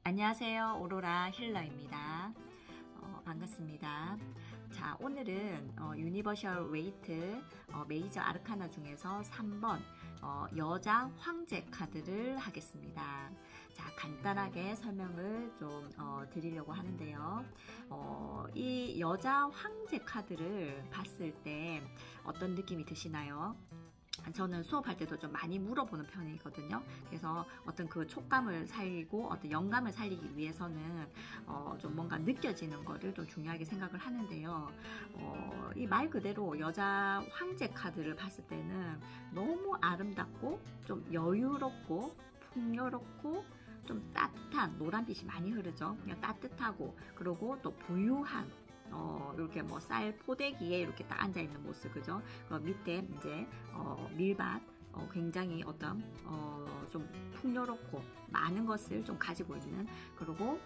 안녕하세요. 오로라 힐러입니다. 반갑습니다. 자, 오늘은 유니버셜 웨이트 메이저 아르카나 중에서 3번 여자 황제 카드를 하겠습니다. 자, 간단하게 설명을 좀 드리려고 하는데요. 이 여자 황제 카드를 봤을 때 어떤 느낌이 드시나요? 저는 수업할 때도 좀 많이 물어보는 편이거든요. 그래서 어떤 그 촉감을 살리고 어떤 영감을 살리기 위해서는 좀 뭔가 느껴지는 거를 좀 중요하게 생각을 하는데요. 이 말 그대로 여자 황제 카드를 봤을 때는 너무 아름답고 좀 여유롭고 풍요롭고 좀 따뜻한 노란빛이 많이 흐르죠. 그냥 따뜻하고 그리고 또 부유한 이렇게 뭐 쌀 포대기에 이렇게 딱 앉아 있는 모습, 그죠? 그 밑에 이제 밀밭, 굉장히 어떤 좀 풍요롭고 많은 것을 좀 가지고 있는, 그리고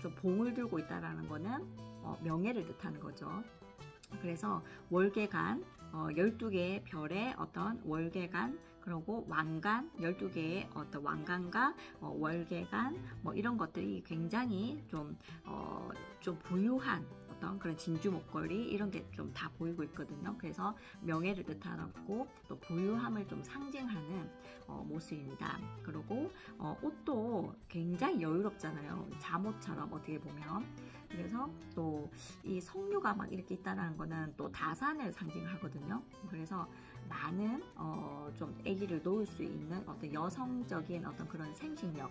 좀 봉을 들고 있다라는 거는 명예를 뜻하는 거죠. 그래서 월계관, 12개의 별의 어떤 월계관, 그리고 왕관, 12개의 어떤 왕관과 월계관, 뭐 이런 것들이 굉장히 좀 부유한 어떤 그런 진주 목걸이 이런 게 좀 다 보이고 있거든요. 그래서 명예를 뜻하고 또 부유함을 좀 상징하는 모습입니다. 그리고 옷도 굉장히 여유롭잖아요. 잠옷처럼 어떻게 보면. 그래서 또 이 석류가 막 이렇게 있다는 거는 또 다산을 상징하거든요. 그래서 많은 좀 아기를 놓을 수 있는 어떤 여성적인 어떤 그런 생식력,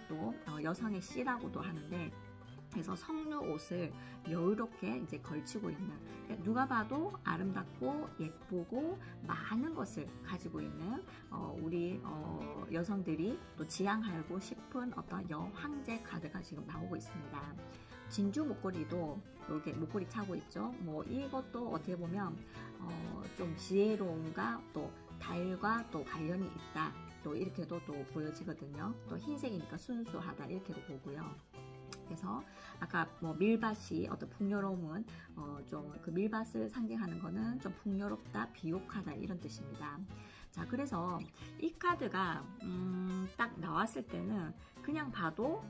또 여성의 씨라고도 하는데, 그래서 석류 옷을 여유롭게 이제 걸치고 있는, 그러니까 누가 봐도 아름답고 예쁘고 많은 것을 가지고 있는 우리 여성들이 또 지향하고 싶은 어떤 여황제 카드가 지금 나오고 있습니다. 진주 목걸이도 이렇게 목걸이 차고 있죠. 뭐 이것도 어떻게 보면 좀 지혜로움과 또 달과 또 관련이 있다, 또 이렇게도 또 보여지거든요. 또 흰색이니까 순수하다 이렇게도 보고요. 그래서 아까 뭐 밀밭이 어떤 풍요로움은 좀 그 밀밭을 상징하는 거는 좀 풍요롭다, 비옥하다 이런 뜻입니다. 자, 그래서 이 카드가 딱 나왔을 때는 그냥 봐도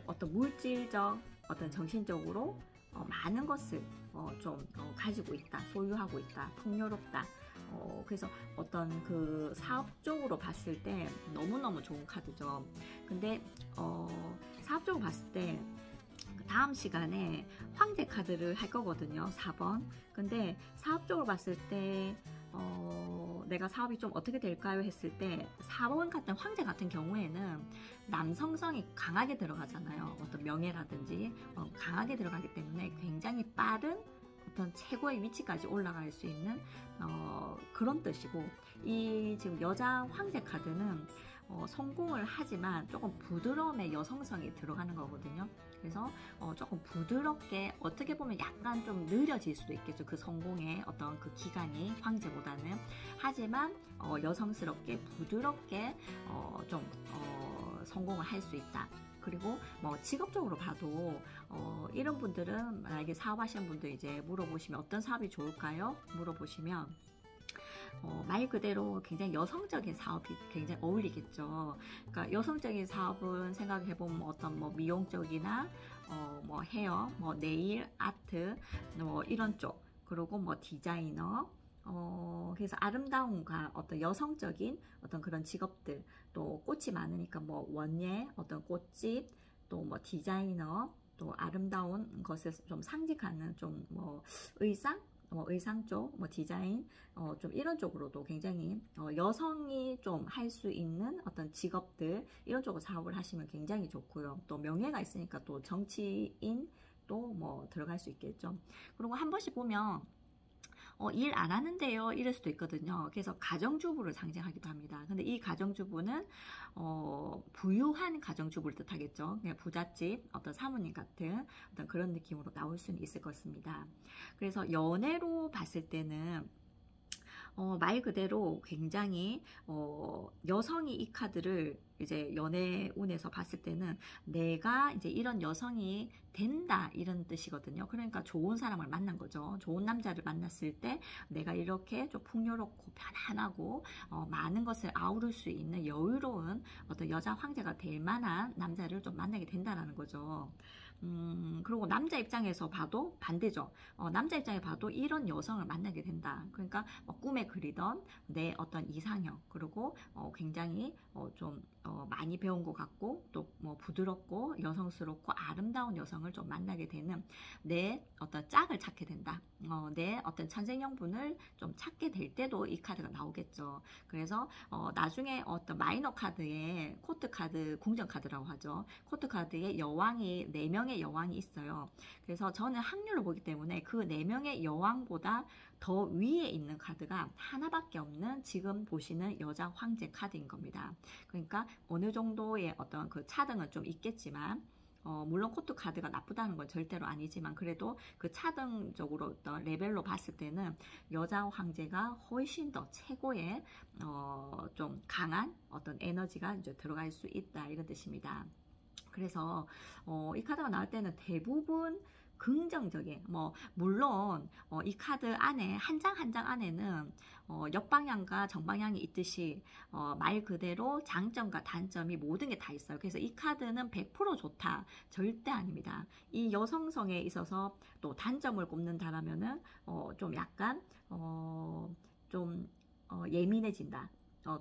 어떤 물질적, 어떤 정신적으로 많은 것을 좀 가지고 있다, 소유하고 있다, 풍요롭다. 그래서 어떤 그 사업적으로 봤을 때 너무너무 좋은 카드죠. 근데 사업적으로 봤을 때 다음 시간에 황제 카드를 할 거거든요. 4번. 근데 사업적으로 봤을 때 내가 사업이 좀 어떻게 될까요? 했을 때 4번 같은 황제 같은 경우에는 남성성이 강하게 들어가잖아요. 어떤 명예라든지 강하게 들어가기 때문에 굉장히 빠른 어떤 최고의 위치까지 올라갈 수 있는 그런 뜻이고, 이 지금 여자 황제 카드는 성공을 하지만 조금 부드러움의 여성성이 들어가는 거거든요. 그래서 조금 부드럽게, 어떻게 보면 약간 좀 느려질 수도 있겠죠. 그 성공의 어떤 그 기간이 황제보다는. 하지만 여성스럽게 부드럽게 좀 성공을 할 수 있다. 그리고 뭐 직업적으로 봐도 이런 분들은 만약에 사업하시는 분들 이제 물어보시면 어떤 사업이 좋을까요? 물어보시면 말 그대로 굉장히 여성적인 사업이 굉장히 어울리겠죠. 그러니까 여성적인 사업은 생각해보면 어떤 뭐 미용적이나 뭐 헤어, 뭐 네일 아트, 뭐 이런 쪽, 그리고 뭐 디자이너, 그래서 아름다움과 어떤 여성적인 어떤 그런 직업들, 또 꽃이 많으니까 뭐 원예, 어떤 꽃집, 또 뭐 디자이너, 또 아름다운 것을 좀 상징하는 좀 뭐 의상, 의상 쪽, 뭐 디자인, 좀 이런 쪽으로도 굉장히 여성이 좀 할 수 있는 어떤 직업들, 이런 쪽으로 사업을 하시면 굉장히 좋고요. 또 명예가 있으니까 또 정치인 또 뭐 들어갈 수 있겠죠. 그리고 한 번씩 보면 일 안 하는데요 이럴 수도 있거든요. 그래서 가정주부를 상징하기도 합니다. 근데 이 가정주부는 부유한 가정주부를 뜻하겠죠. 그냥 부잣집 어떤 사모님 같은 어떤 그런 느낌으로 나올 수는 있을 것 같습니다. 그래서 연애로 봤을 때는 말 그대로 굉장히 여성이 이 카드를 이제 연애운에서 봤을 때는 내가 이제 이런 여성이 된다 이런 뜻이거든요. 그러니까 좋은 사람을 만난 거죠. 좋은 남자를 만났을 때 내가 이렇게 좀 풍요롭고 편안하고 많은 것을 아우를 수 있는 여유로운 어떤 여자 황제가 될 만한 남자를 좀 만나게 된다라는 거죠. 그리고 남자 입장에서 봐도 반대죠. 남자 입장에 봐도 이런 여성을 만나게 된다. 그러니까 뭐 꿈에 그리던 내 어떤 이상형, 그리고 굉장히 좀 많이 배운 것 같고 또 뭐 부드럽고 여성스럽고 아름다운 여성을 좀 만나게 되는 내 어떤 짝을 찾게 된다. 내 어떤 천생연분을 좀 찾게 될 때도 이 카드가 나오겠죠. 그래서 나중에 어떤 마이너 카드에 코트 카드, 궁전 카드라고 하죠. 코트 카드에 여왕이 4명의 여왕이 있어요. 그래서 저는 확률을 보기 때문에 그 4명의 여왕보다 더 위에 있는 카드가 하나밖에 없는 지금 보시는 여자 황제 카드인 겁니다. 그러니까 어느 정도의 어떤 그 차등은 좀 있겠지만 물론 코트 카드가 나쁘다는 건 절대로 아니지만 그래도 그 차등적으로 어떤 레벨로 봤을 때는 여자 황제가 훨씬 더 최고의 좀 강한 어떤 에너지가 이제 들어갈 수 있다 이런 뜻입니다. 그래서 이 카드가 나올 때는 대부분 긍정적인 뭐 물론 이 카드 안에 한 장 한 장 안에는 역방향과 정방향이 있듯이 말 그대로 장점과 단점이 모든 게 다 있어요. 그래서 이 카드는 100% 좋다 절대 아닙니다. 이 여성성에 있어서 또 단점을 꼽는다라면은 좀 약간 좀 예민해진다.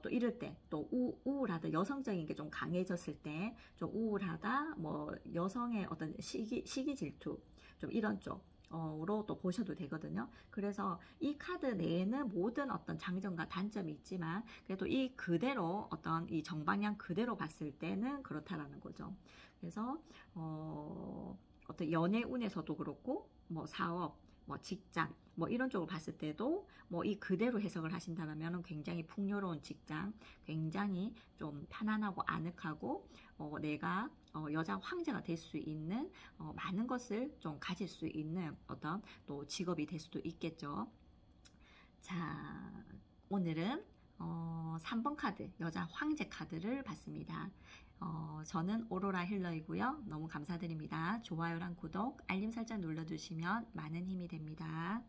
또 이럴 때, 또 우울하다, 여성적인 게 좀 강해졌을 때, 좀 우울하다, 뭐, 여성의 어떤 시기 질투, 좀 이런 쪽으로 또 보셔도 되거든요. 그래서 이 카드 내에는 모든 어떤 장점과 단점이 있지만, 그래도 이 그대로, 어떤 이 정방향 그대로 봤을 때는 그렇다라는 거죠. 그래서, 어떤 연애운에서도 그렇고, 뭐, 사업, 뭐 직장 뭐 이런 쪽을 봤을 때도 뭐 이 그대로 해석을 하신다면 굉장히 풍요로운 직장, 굉장히 좀 편안하고 아늑하고 내가 여자 황제가 될 수 있는 많은 것을 좀 가질 수 있는 어떤 또 직업이 될 수도 있겠죠. 자, 오늘은 3번 카드, 여자 황제 카드를 봤습니다. 저는 오로라 힐러이고요. 너무 감사드립니다. 좋아요랑 구독, 알림 설정 눌러주시면 많은 힘이 됩니다.